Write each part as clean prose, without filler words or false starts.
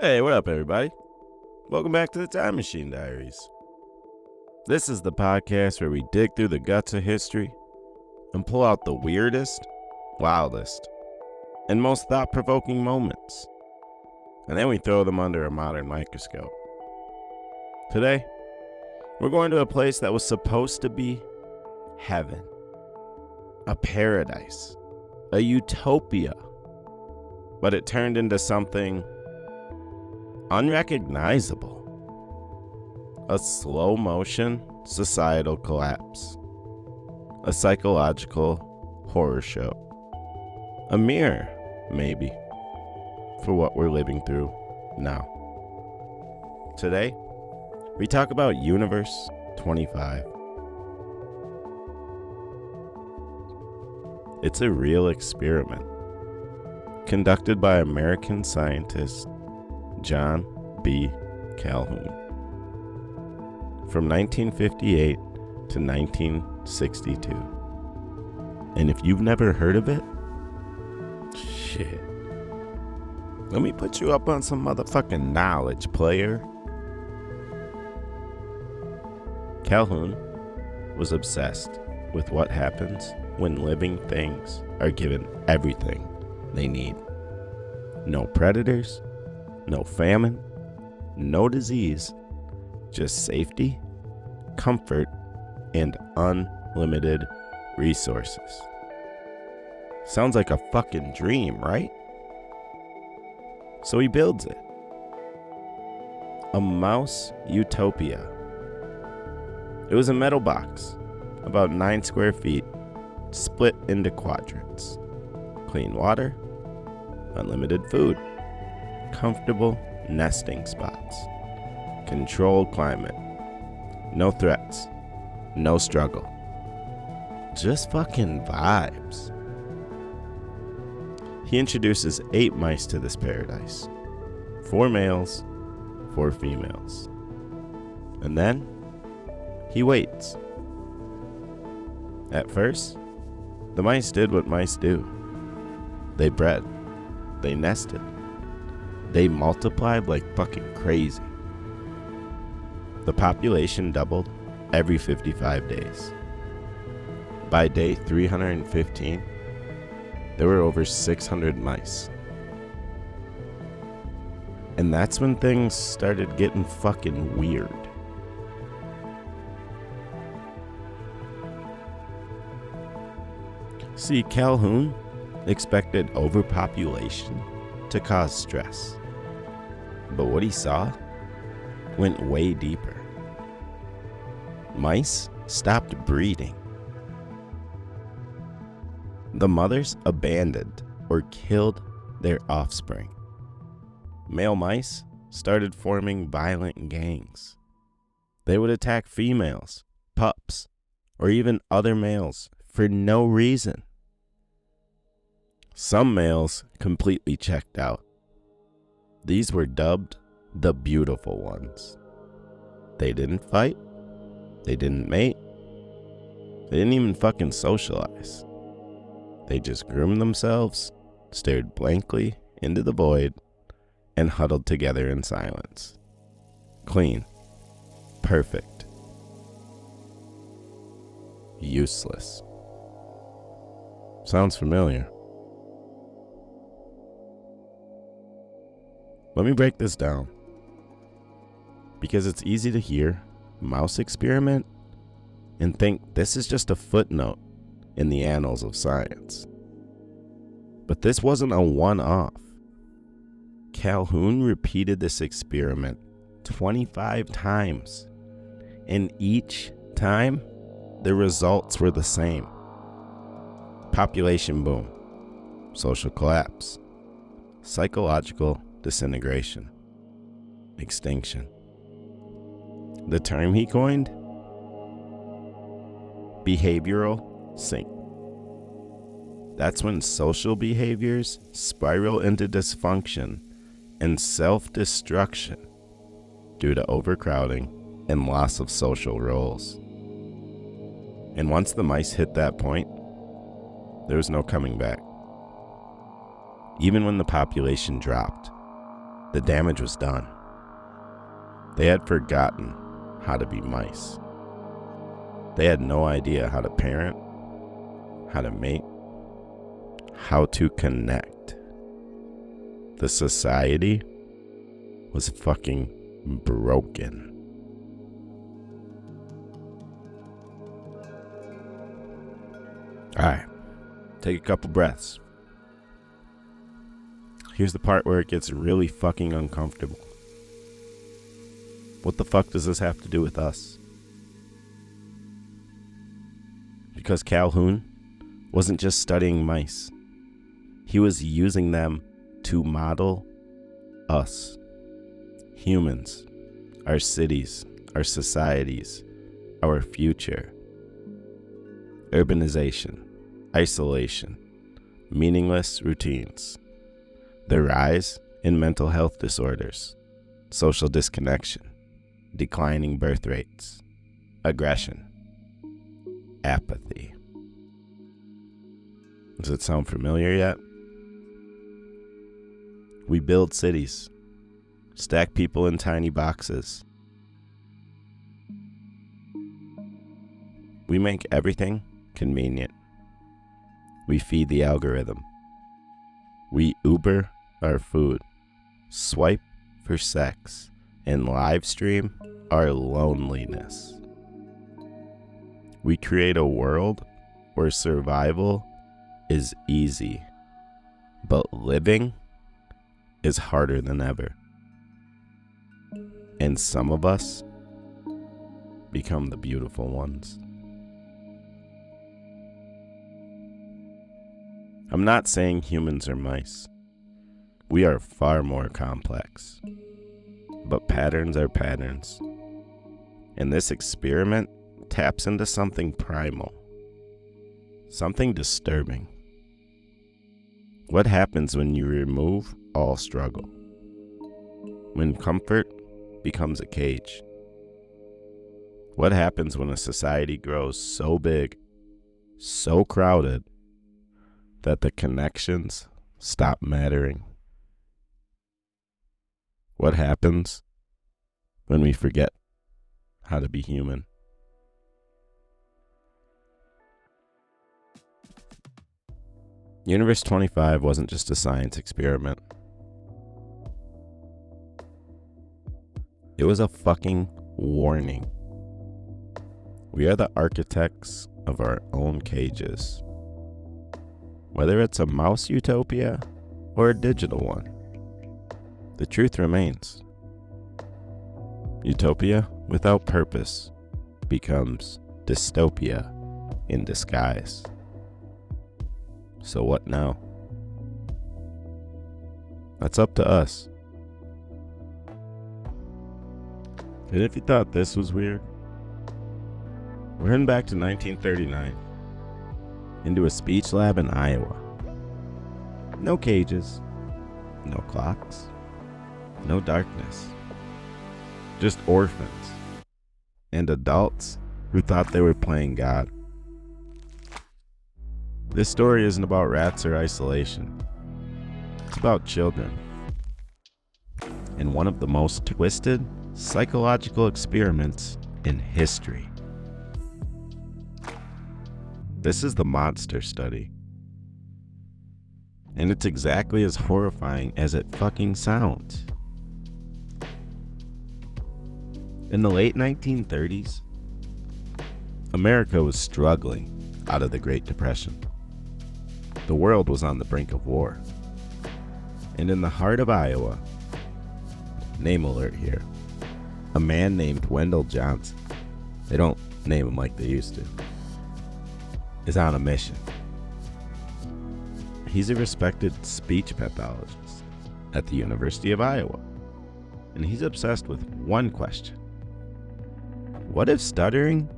Hey, what up, everybody? Welcome back to the Time Machine Diaries. This is the podcast where we dig through the guts of history and pull out the weirdest, wildest, and most thought-provoking moments. And then we throw them under a modern microscope. Today, we're going to a place that was supposed to be heaven, a paradise, a utopia, but it turned into something unrecognizable. A slow motion societal collapse. A psychological horror show. A mirror, maybe, for what we're living through now. Today, we talk about Universe 25. It's a real experiment conducted by American scientist John B. Calhoun from 1958 to 1962. And if you've never heard of it, shit, let me put you up on some motherfucking knowledge, player. Calhoun was obsessed with what happens when living things are given everything they need. No predators, no famine, no disease, just safety, comfort, and unlimited resources. Sounds like a fucking dream, right? So he builds it. A mouse utopia. It was a metal box, about 9 square feet, split into quadrants. Clean water, unlimited food, comfortable nesting spots, controlled climate, no threats, no struggle, just fucking vibes. He introduces 8 mice to this paradise, 4 males, 4 females, and then he waits. At first, the mice did what mice do. They bred, they nested, they multiplied like fucking crazy. The population doubled every 55 days. By day 315, there were over 600 mice. And that's when things started getting fucking weird. See, Calhoun expected overpopulation to cause stress. But what he saw went way deeper. Mice stopped breeding. The mothers abandoned or killed their offspring. Male mice started forming violent gangs. They would attack females, pups, or even other males for no reason. Some males completely checked out. These were dubbed the beautiful ones. They didn't fight. They didn't mate. They didn't even fucking socialize. They just groomed themselves, stared blankly into the void, and huddled together in silence. Clean. Perfect. Useless. Sounds familiar. Let me break this down, because it's easy to hear mouse experiment and think this is just a footnote in the annals of science. But this wasn't a one-off. Calhoun repeated this experiment 25 times, and each time the results were the same. Population boom, social collapse, psychological disintegration, extinction. The term he coined? Behavioral sink. That's when social behaviors spiral into dysfunction and self-destruction due to overcrowding and loss of social roles. And once the mice hit that point, there was no coming back. Even when the population dropped, The damage was done. They had forgotten how to be mice. They had no idea how to parent, how to mate, how to connect. The society was fucking broken. Alright, take a couple breaths. Here's the part where it gets really fucking uncomfortable. What the fuck does this have to do with us? Because Calhoun wasn't just studying mice. He was using them to model us. Humans, our cities, our societies, our future. Urbanization, isolation, meaningless routines. The rise in mental health disorders, social disconnection, declining birth rates, aggression, apathy. Does it sound familiar yet? We build cities, stack people in tiny boxes. We make everything convenient. We feed the algorithm. We Uber our food, swipe for sex, and live stream our loneliness. We create a world where survival is easy, but living is harder than ever. And some of us become the beautiful ones. I'm not saying humans are mice. We are far more complex. But patterns are patterns. And this experiment taps into something primal. Something disturbing. What happens when you remove all struggle? When comfort becomes a cage? What happens when a society grows so big, so crowded, that the connections stop mattering? What happens when we forget how to be human? Universe 25 wasn't just a science experiment. It was a fucking warning. We are the architects of our own cages. Whether it's a mouse utopia or a digital one, the truth remains. Utopia without purpose becomes dystopia in disguise. So what now? That's up to us. And if you thought this was weird, we're heading back to 1939 into a speech lab in Iowa. No cages, no clocks, no darkness. Just orphans and adults who thought they were playing God. This story isn't about rats or isolation. It's about children. And one of the most twisted psychological experiments in history. This is the monster study. And it's exactly as horrifying as it fucking sounds. In the late 1930s, America was struggling out of the Great Depression. The world was on the brink of war. And in the heart of Iowa, name alert here, a man named Wendell Johnson, they don't name him like they used to, is on a mission. He's a respected speech pathologist at the University of Iowa, and he's obsessed with one question. What if stuttering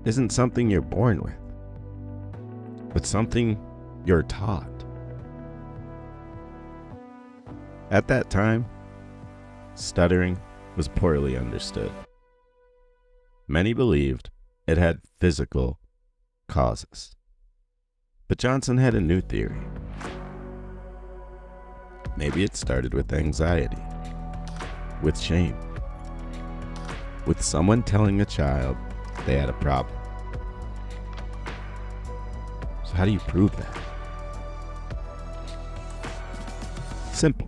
isn't something you're born with, but something you're taught? At that time, stuttering was poorly understood. Many believed it had physical causes. But Johnson had a new theory. Maybe it started with anxiety. with shame. With someone telling a child they had a problem. So how do you prove that? Simple.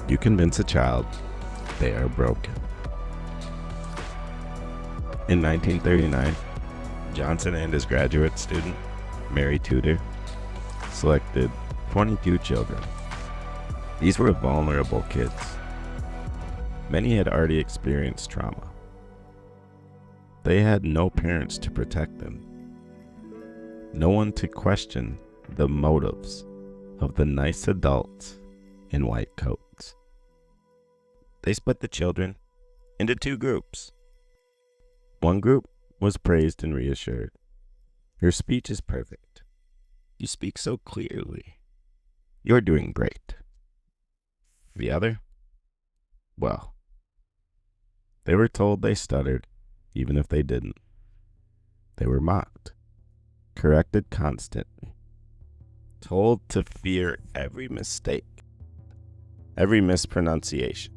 You convince a child they are broken. In 1939, Johnson and his graduate student, Mary Tudor, selected 22 children. These were vulnerable kids. Many had already experienced trauma. They had no parents to protect them, no one to question the motives of the nice adults in white coats. They split the children into two groups. One group was praised and reassured. Your speech is perfect. You speak so clearly. You're doing great. The other? Well, they were told they stuttered even if they didn't. They were mocked, corrected constantly, told to fear every mistake, every mispronunciation,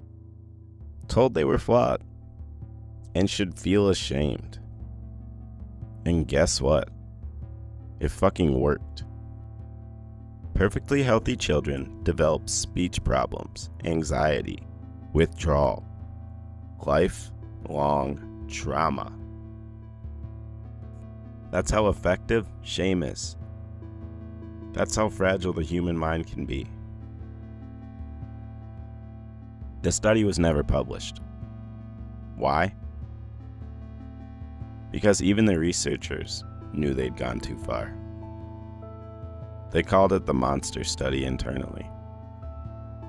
told they were flawed and should feel ashamed. And guess what? It fucking worked. Perfectly healthy children develop speech problems, anxiety, withdrawal, lifelong trauma. That's how effective shame is. That's how fragile the human mind can be. The study was never published. Why? Because even the researchers knew they'd gone too far. They called it the monster study internally.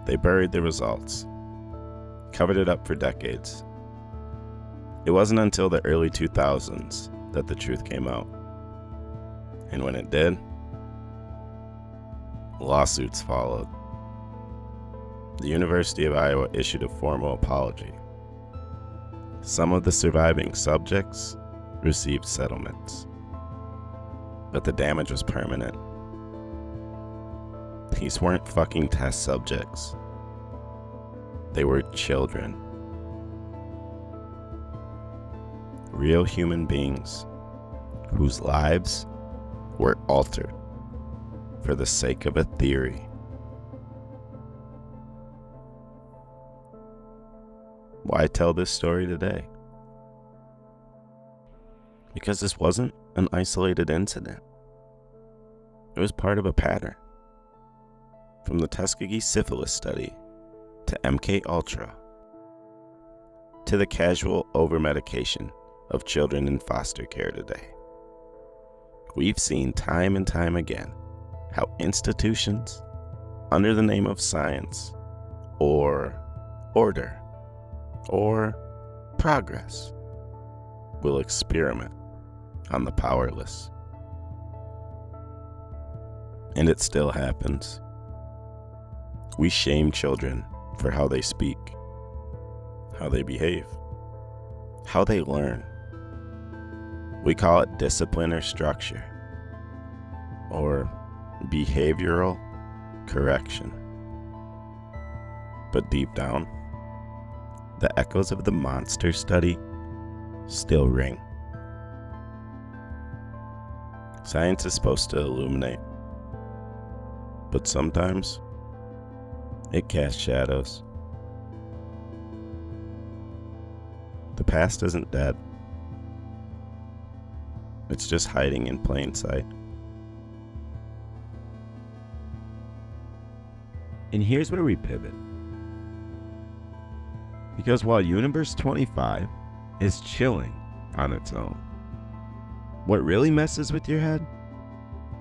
They buried the results, covered it up for decades. It wasn't until the early 2000s that the truth came out. And when it did, lawsuits followed. The University of Iowa issued a formal apology. Some of the surviving subjects received settlements, but the damage was permanent. These weren't fucking test subjects. They were children. Real human beings whose lives were altered for the sake of a theory. Why tell this story today? Because this wasn't an isolated incident. It was part of a pattern. From the Tuskegee syphilis study to MK Ultra to the casual over-medication of children in foster care today. We've seen time and time again how institutions, under the name of science, or order, or progress, will experiment on the powerless. And it still happens. We shame children for how they speak, how they behave, how they learn. We call it discipline or structure, or behavioral correction. But deep down, the echoes of the monster study still ring. Science is supposed to illuminate, but sometimes it casts shadows. The past isn't dead. It's just hiding in plain sight. And here's where we pivot. Because while Universe 25 is chilling on its own, what really messes with your head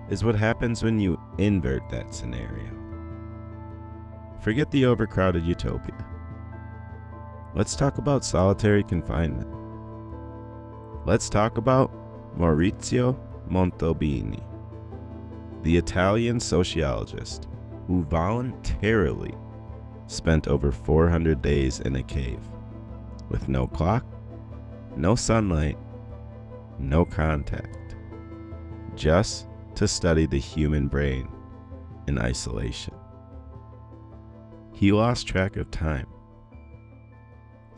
is what happens when you invert that scenario. Forget the overcrowded Utopia. Let's talk about solitary confinement. Let's talk about Maurizio Montalbini, the Italian sociologist who voluntarily spent over 400 days in a cave with no clock, no sunlight, no contact, just to study the human brain in isolation. He lost track of time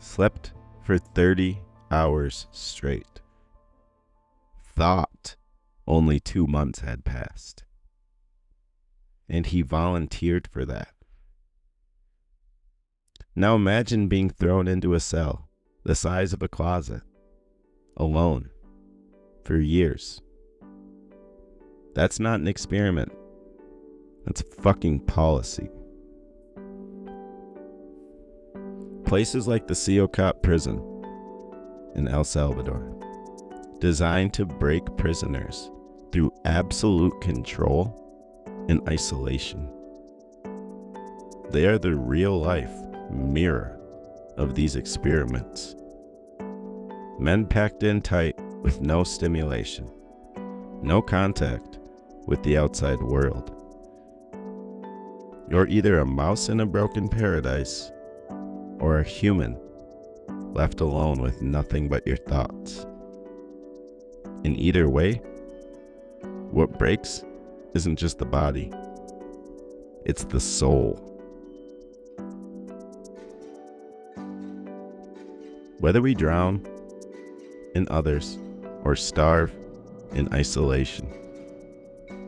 Slept for 30 hours straight. Thought only 2 months had passed. And he volunteered for that. Now imagine being thrown into a cell the size of a closet, alone, for years. That's not an experiment. That's fucking policy. Places like the Cop prison in El Salvador, designed to break prisoners through absolute control and isolation. They are the real-life mirror of these experiments. Men packed in tight with no stimulation, no contact with the outside world. You're either a mouse in a broken paradise or a human left alone with nothing but your thoughts. In either way, what breaks isn't just the body, it's the soul. Whether we drown in others or starve in isolation,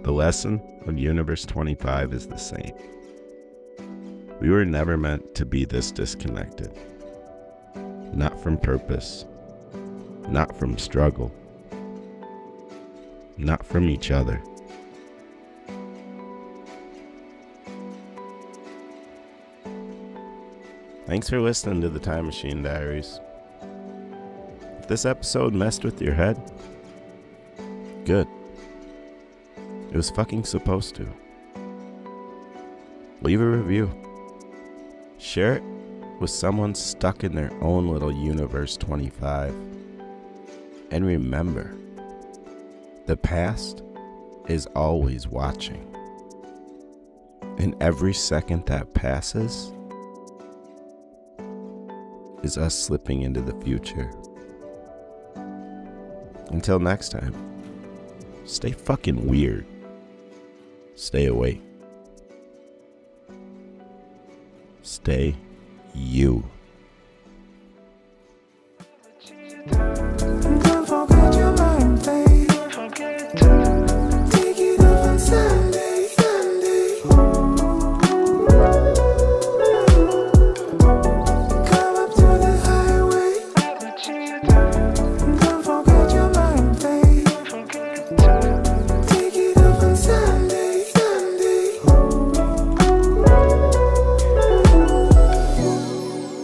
the lesson of Universe 25 is the same. We were never meant to be this disconnected. Not from purpose, not from struggle, not from each other. Thanks for listening to the Time Machine Diaries. If this episode messed with your head, good. It was fucking supposed to. Leave a review. Share it with someone stuck in their own little Universe 25. And remember, the past is always watching. And every second that passes is us slipping into the future. Until next time, stay fucking weird. Stay awake. Stay you. Don't forget your mind, babe. Take it up on Sunday, Sunday. Come up to the highway. Don't forget your mind, babe. Take it up on Sunday, Sunday.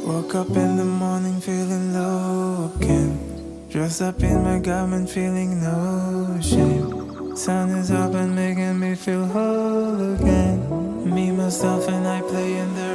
Woke up in the morning feeling low again. Dressed up in my garment feeling no shame. Sun is up and making me feel whole again. Me, myself and I play in the